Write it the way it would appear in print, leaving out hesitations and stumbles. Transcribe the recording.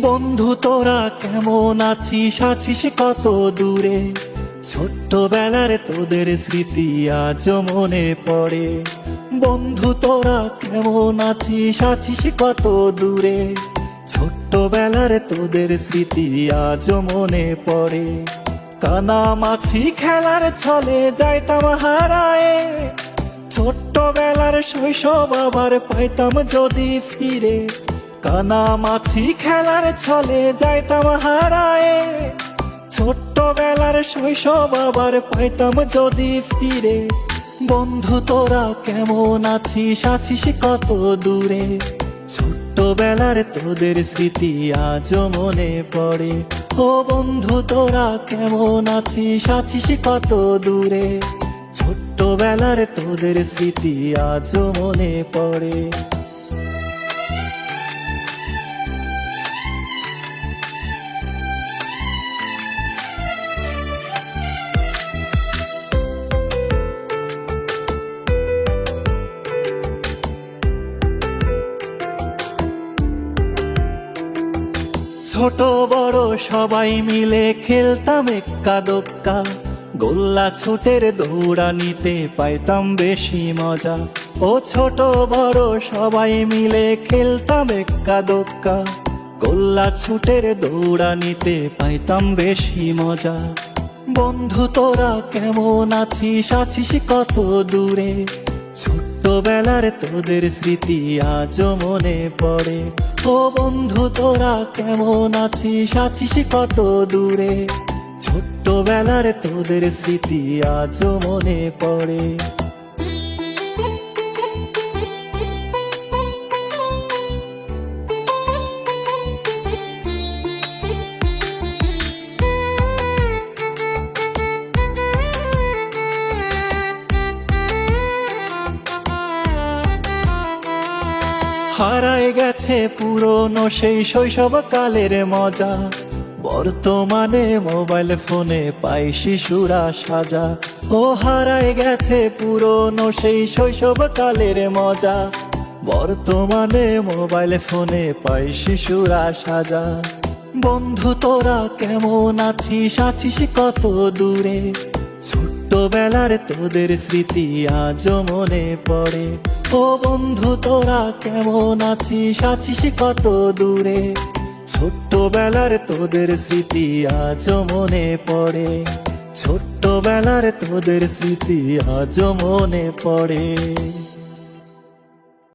বন্ধু তোরা কেমন আছিস, আছিস কত দূরে? ছোট্টবেলার তোদের স্মৃতি আজ মনে পড়ে। বন্ধু তোরা কেমন আছিস, আছিস কত দূরে? ছোট্টবেলার তোদের স্মৃতি আজ মনে পড়ে। কানামাছি খেলার ছলে যাইতাম হারায়ে, ছোট্টবেলার শৈশব আবার পাইতাম যদি ফিরে। কানামাছি খেলার ছলে যাইতাম হারায়ে, ছোট্টবেলার শৈশব আবার পাইতাম যদি ফিরে। বন্ধু তোরা কেমন আছিস, আছিস কত দূরে? ছোট্টবেলার তোদের স্মৃতি আজ মনে পড়ে। ও বন্ধু তোরা কেমন আছিস, আছিস কত দূরে? ছোট্টবেলার তোদের স্মৃতি আজ মনে পড়ে। ছোট বড় সবাই মিলে খেলতাম এক্কা দোক্কা, গোল্লা ছুটের দৌড়ানিতে পাইতাম বেশি মজা। ও ছোট বড় সবাই মিলে খেলতাম এক্কা দোক্কা, গোল্লা ছুটের দৌড়ানিতে পাইতাম বেশি মজা। বন্ধু তোরা কেমন আছিস, আছিস কত দূরে? ছোট্টবেলার তোদের স্মৃতি আজ মনে পড়ে। ও বন্ধু তোরা কেমন আছিস, আছিস কত দূরে? ছোট্টবেলার তোদের স্মৃতি আজ মনে পড়ে। হারায় গেছে পুরনো সেই শৈশবকালের মজা, বর্তমানে মোবাইল ফোনে পাই শিশুরা সাজা। ও হারায় গেছে পুরনো সেই শৈশবকালের মজা, বর্তমানে মোবাইল ফোনে পাই শিশুরা সাজা। বন্ধু তোরা কেমন আছিস, আছিস কত দূরে? ছোট্টবেলার তোদের স্মৃতি আজ মনে পড়ে। ও বন্ধু তোরা কেমন আছিস, আছিস কত দূরে? ছোট্টবেলার তোদের স্মৃতি আজ মনে পড়ে। ছোট্টবেলার তোদের স্মৃতি আজ মনে পড়ে।